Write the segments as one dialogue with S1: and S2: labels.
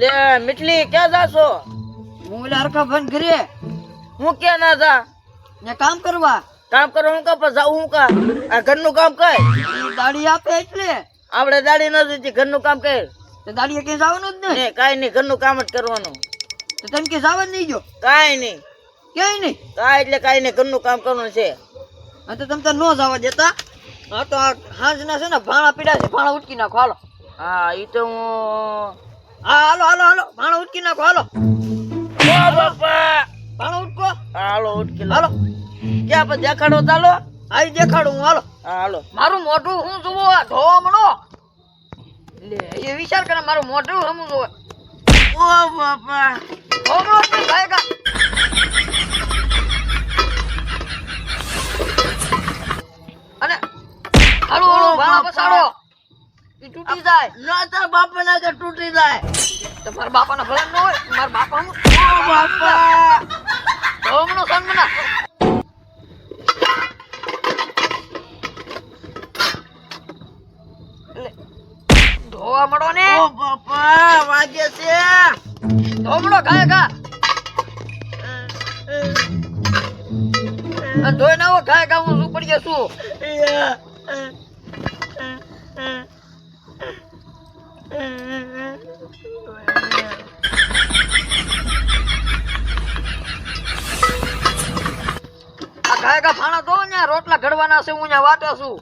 S1: લે મીઠલી ક્યાં જાશો?
S2: હું એટલે હરખા બંધ કરે
S1: હું ક્યાં ના જા?
S2: ને કામ કરવા
S1: કામ કરો હું કા પણ જાઉં હું કા? આ ઘરનું કામ કર.
S2: ઈ દાડી આપે એટલે
S1: આપણે દાડી ન દીધી, ઘરનું કામ કર.
S2: તો દાડીએ ક્યાંય જવાનું જ નહીં.
S1: કાંઈ નહીં, ઘરનું કામ જ કરવાનું.
S2: તો તમે કે જવા જ નહીં જો
S1: કાંઈ નહીં,
S2: ક્યાંય નહીં.
S1: કાંઈ એટલે કાંઈ નહીં, ઘરનું કામ કરવાનું છે.
S2: હા તો તમે તો ન જવા દેતા. હા તો આ હાંજના છે ને ભાણા પીડા છે, ભાણા ઉટકી નાખો હાલો.
S1: હા ઈ તો હું
S2: હા હાલો હાલો હાલો ભાણા ઉટકી નાખો હાલો.
S1: ઓ બાપા
S2: ભાણા ઉટકો
S1: હાલો ઉઠકી લો.
S2: હાલો.
S1: ક્યાં પણ દેખાડો ચાલો.
S2: આઈ દેખાડું હું હાલો.
S1: હા હાલો.
S2: મારું મોઢું હું જોવો ધોવા મણો લે એ વિચાર કરે મારું મોઢું હમું જોવે.
S1: ઓ બાપા
S2: ધોમણો કે ગાયકા અને હાલો હાલો ભાણા પસાડો ઈ તૂટી જાય.
S1: ના તાર બાપા ના કે તૂટી જાય.
S2: તમારા બાપાના ભલા ન હોય મારા બાપા હું
S1: ઓ બાપા
S2: ધોમણો સન્મના ધોવા મળો ને.
S1: ઓ બાપા વાગે છે.
S2: ધોમણો ખાય ખા ધોઈ નાવો ખાય ખા હું શું પડી છું. આ ખાય ખા ફાણા ધો ને રોટલા ઘડવાના છે હું ત્યાં વાટે છું.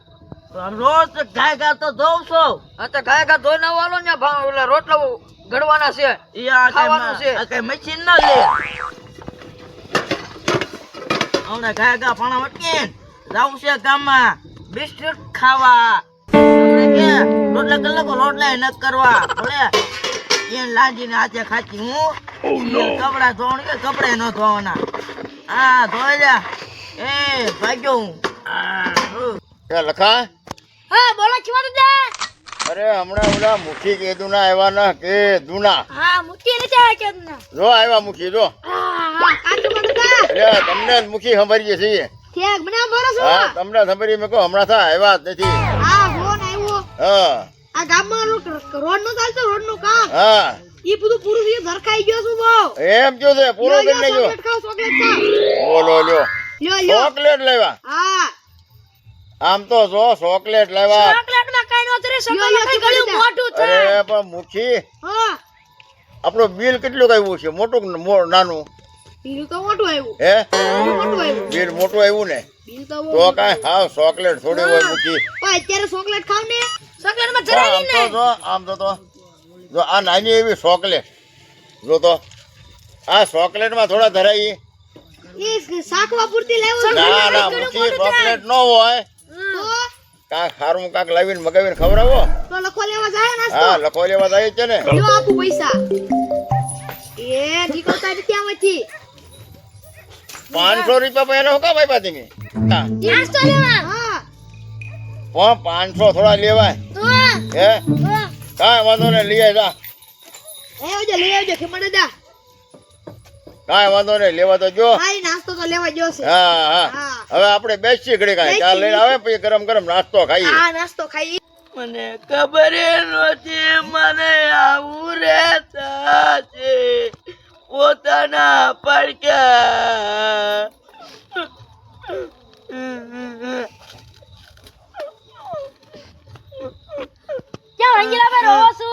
S1: રોજ ગાય ગા તો જોઉં છું.
S2: હા તો ખાય ખા ધોઈ નાવો હાલો ને ઓલા રોટલા ઘડવાના છે ખાવાનું છે.
S1: કઈ મશીન ના લે. હમણાં ગાય ગા પાણા વટકે જાવું છે ગામમાં બિસ્કિટ ખાવા. રોટલા કલાકો રોટલા ન કરવા ભલે એને લાંજીને હાથે ખાતી હું. કપડા ધોણ કે કપડા ન ધોવાના. હા ધોઈ જા. એ ભાગ્યો હું.
S3: એ લખા
S4: હા બોલો છો દાદા.
S3: અરે હમણાં ઓલા મુખી કીધું ના આવ્યા ના કે દુના
S4: હા મુઠ્ઠી નથી આવે કે ના.
S3: જો આવ્યા મુખી જો
S4: હા કાચું દાદા.
S3: એટલે તમને જ મુખી ખબરીએ છીએ.
S4: ઠીક મને બોલો છો.
S3: હા તમને ખબરી મેં કહો હમણાં થા આવ્યા જ નથી.
S4: હા ફોન આવ્યો.
S3: હા
S4: આ ગામમાં રોડ નો ચાલતો રોડ નું કામ.
S3: હા
S4: ઈ બધું પૂરું થયું ધરખાઈ ગયો છું બહુ.
S3: એમ જો છે પૂરો કરી લેજો.
S4: ચોકલેટ ખાવ ચોકલેટ ખાવ.
S3: બોલો લ્યો
S4: લ્યો લ્યો.
S3: ચોકલેટ લેવા
S4: હા
S3: આમ તો જો ચોકલેટ લેવા.
S4: ચોકલેટ માં કઈ નો તરે ચોકલેટ ગળ્યું મોટું છે.
S3: અરે પણ મુખી
S4: હા
S3: આપણું બિલ કેટલું આવ્યું છે મોટું કે નાનું?
S4: બિલ તો મોટું આવ્યું.
S3: હે
S4: મોટું આવ્યું.
S3: બિલ મોટું આવ્યું ને
S4: બિલ તો
S3: તો કાંઈ હાવ ચોકલેટ થોડી હોય મુખી.
S4: પણ અત્યારે ચોકલેટ ખાવ ને ચોકલેટ માં
S3: આમ
S4: જરાય
S3: તો
S4: ને.
S3: જો આમ તો જો આ નાની એવી ચોકલેટ જો તો આ ચોકલેટ માં થોડા ધરાઈ.
S4: એ શાકવા પૂરતી લાવ્યો.
S3: ના ના મુખી ચોકલેટ ન હોય
S4: તો
S3: કાંક સારું કાંક લાવીને મગાવીને ખવડાવો.
S4: તો લખો લેવા જાય નાસ્તો.
S3: હા લખો લેવા જાય છે ને.
S4: લો આપું પૈસા. એ નીકળતા નથી આમાંથી.
S3: 500 રૂપિયા પહેલા હું કામ આપ્યા તમે? હા
S4: નાસ્તો લેવા. હા.
S3: પણ 500 થોડા લેવાય
S4: તો
S3: હે કાંઈ વાંધો ને લઈ જા.
S4: લઈ આવજો ખમણ દાદા.
S3: કાંઈ વાંધો નહીં લેવા તો જો.
S4: હા નાસ્તો તો લેવા જોશે.
S3: હા હા
S4: હા.
S3: હવે આપણે બેસી ઘડી કાંઈ ચાલ લઈને આવે પછી ગરમ ગરમ નાસ્તો ખાઈએ.
S4: હા નાસ્તો ખાઈ.
S1: મને ખબર નહોતી મને આવું રહેતા છે પોતાના પડક્યા.
S4: ક્યાં રંગીલા ભાઈ રહો છો?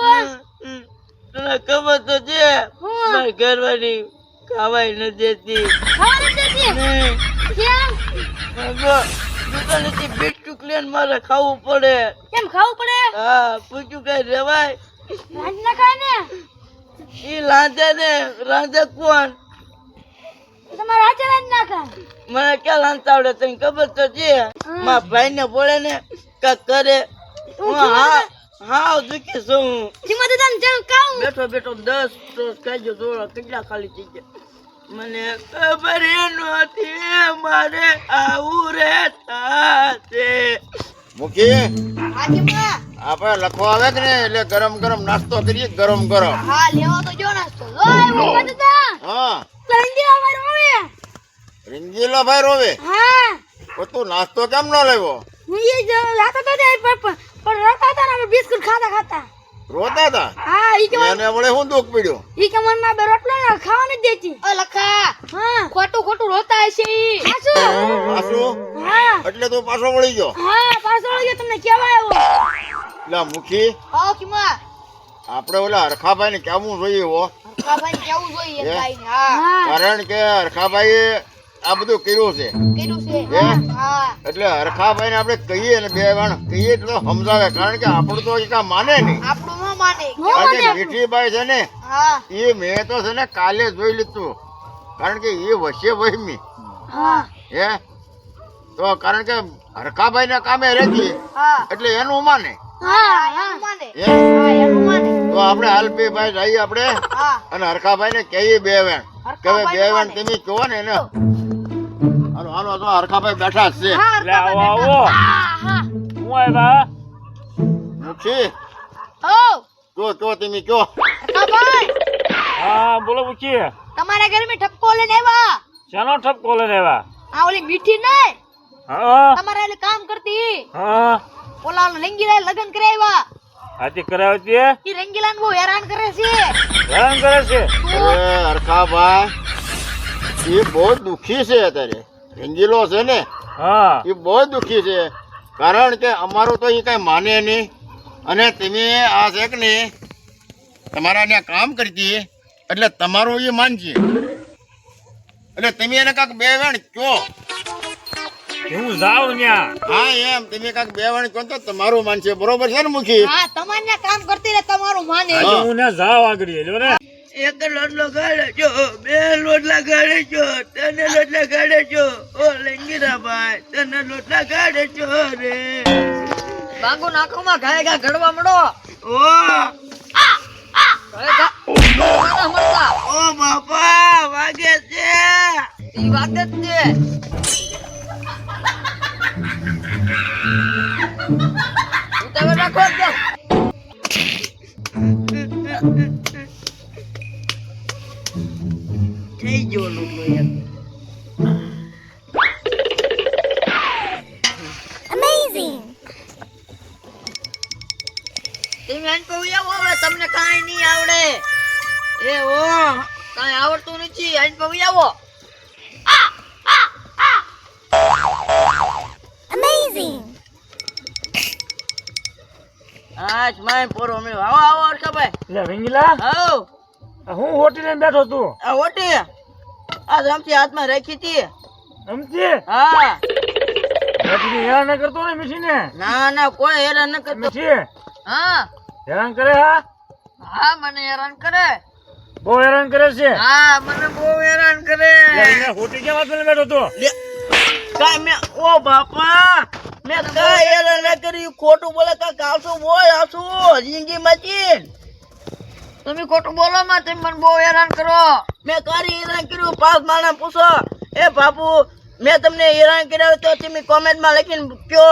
S1: તને ખબર તો છે મારી ઘરવાળી ખાવાય ન દેતી.
S4: ખાવા નથી દેતી. કેમ?
S1: દુકાનેથી બિસ્કુટ લઈને મારે ખાવું પડે.
S4: કેમ ખાવું પડે?
S1: હા પૂછ્યું કઈ રેવાય?
S4: રાંધ ના ખાય ને.
S1: ઈ રાંધે ને રાંધે કોણ?
S4: તમારા હાથે રાંધ ના ખાય.
S1: મને ક્યાં રાંધતા આવડે તને ખબર તો છે. મારા ભાઈ ને બોલે ને કાક કરે. હું હા દુખી છું.
S4: ધીમા દાદા ને જેમ ખાવું.
S1: બેઠો બેઠો 10 ટોસ ખાજો જોડો કેટલા ખાલી થઈ ગયા. મને ખબર નહોતી મારે આવું રહેતા છે.
S3: મૂકી
S4: હાજી માં.
S3: આપણે લખવા આવે કે ને એટલે ગરમ ગરમ નાસ્તો કરીએ ગરમ ગરમ.
S4: હા લેવા તો જો નાસ્તો. ઓય ધીમા દાદા.
S3: હા
S4: રંગીલા ભાઈ રોવે.
S3: રીંગીલો ભાઈ રોવે
S4: હા.
S3: પણ તું નાસ્તો કેમ ન લેવો?
S4: હું એ રાતા તો જાય પણ રાતા હતા ને અમે બિસ્કુટ ખાતા ખાતા.
S3: રોતા હતા
S4: હા ઈ કે
S3: એને વડે શું દુઃખ પડ્યું
S4: ઈ કે મને માં બે રોટલા ના ખાવા નથી દેતી. ઓ લખા હા ખોટું ખોટું રોતા હશે ઈ. સાચું
S3: પાછું
S4: હા
S3: એટલે તું પાછો વળી ગયો
S4: હા પાછો ગયો તમને કેવા આવ્યો.
S3: એટલે મુખી
S2: હા કિમા
S3: આપણે ઓલા હરખાભાઈ ને કેવું જોઈએ હો
S2: ભાઈ કેવું જોઈએ
S3: હે?
S2: ભાઈને હા
S4: હા
S3: કારણ કે હરખાભાઈ આ બધું કર્યું છે
S2: કીધું છે
S3: હે?
S2: હા
S3: એટલે હરખાભાઈ ને આપણે કહીએ ને બે વાર કહીએ એટલે સમજાવે કારણ કે આપણું તો એ કાંઈ માને નહીં
S2: આપણું ન માને
S3: કારણ કે મીઠીબાઈ છે ને
S2: હા
S3: એ મેં તો છે ને કાલે જોઈ લીધું કારણ કે એ વચ્ચે વહમી
S4: હા
S3: હે તો કારણ કે હરખાભાઈ ના કામે રહેતી
S2: હા
S3: એટલે એનું માને
S4: હા
S2: એનું માને
S3: હે
S2: હા એનું માને
S3: તો આપણે હાલપી ભાઈ જઈએ આપણે
S2: હા
S3: અને હરખાભાઈ ને કહીએ બે વેણ કે હવે બે વેણ
S2: હરખાભાઈ
S3: તમે કહો ને એને હાલો હાલો તો હરખાભાઈ બેઠા જ છે
S2: હા
S5: લે આવો આવો હું આવ્યા
S3: મુખી
S2: ઓ
S3: જો તમે કહો
S2: ભાઈ
S5: હા બોલો પૂછી
S2: તમારા ઘરે મેં ઠપકો લઈને આવ્યા
S5: શાનો ઠપકો લઈને આવ્યા
S2: આ ઓલી મીઠી નહીં
S5: હા
S2: તમારા એટલે કામ કરતી
S5: હા
S2: ઓલા રંગીલા લગન કરે આવ્યા
S5: આથી કરાવતી
S2: ઈ રંગીલાને બહુ હેરાન કરે છે
S5: હેરાન કરે છે
S3: અરે હરખાભાઈ એ બહુ દુઃખી છે અત્યારે રંગીલો છે ને
S5: હા
S3: એ બહુ દુઃખી છે કારણ કે અમારું તો એ કઈ માને નહીં અને તમે આ છે કે નહીં તમારા ત્યાં કામ કરતી એટલે તમારું એ માનશે એટલે તમે એને કાંક બે વેણ કહો
S5: હું જાઉં ન્યા
S3: હા એમ તમે કાંક બે વેણ કહો તો તમારું માનશે બરોબર છે ને મુખી
S2: હા તમારે કામ કરતી રે તમારું માને
S5: આજે હું ને જાઉં આગળ જો ને
S1: એક લોટલો ગાળે છો, બે લોટલા ગાળે છો, તને લોટલા ગાળે છો. ઓ લંગીરા ભાઈ તને લોટલા ગાળે છો રે.
S2: બાંગુ નાખોમાં ઘાય ઘા ઘડવા મળો
S1: ઓ
S2: ઘાય ઘા ઘડવા મળતા
S1: ઓ બાપા વાગે છે.
S2: ઈ વાત જ છે ઉતાવળ રાખો એકદમ
S1: થઈ ગયો લોટલો એક.
S2: તમે આને કહું આવો હવે તમને કાંઈ નહીં આવડે
S1: એ ઓ
S2: કાંઈ આવડતું નથી આને કહું આવો
S1: આજ માય પોરો મેં આવો આવો હરખાભાઈ
S5: લે વિંગલા
S1: આવો.
S5: હું હોટી લઈને બેઠો તું
S1: આ ઓટી આ રમતી હાથમાં રાખી હતી.
S5: સમજી
S1: હા
S5: બેટી હેરાન ન કરતો ને મીઠી ને
S1: ના ના કોઈ હેરાન ન કરતો.
S5: મીઠી
S2: હા
S5: હેરાન કરે હા
S2: હા મને હેરાન કરે
S5: બહુ હેરાન કરે છે
S2: હા મને બહુ હેરાન કરે
S5: લે હોટી કેમ હાથ લઈને બેઠો તું
S1: લે, કાંઈ મેં ઓ બાપા મેં કાંઈ હેરાન ના કર્યું. ખોટું બોલે કાંઈક આવશું બોલ આવશું જિંદગીમાંથી.
S2: તમે ખોટું બોલો માં તમે મને બહુ હેરાન કરો
S1: મેં કાંઈ હેરાન કર્યું. 5 માણસ પૂછો એ બાપુ મેં તમને હેરાન કર્યા હોય તો તમે કોમેન્ટમાં લખીને કહો.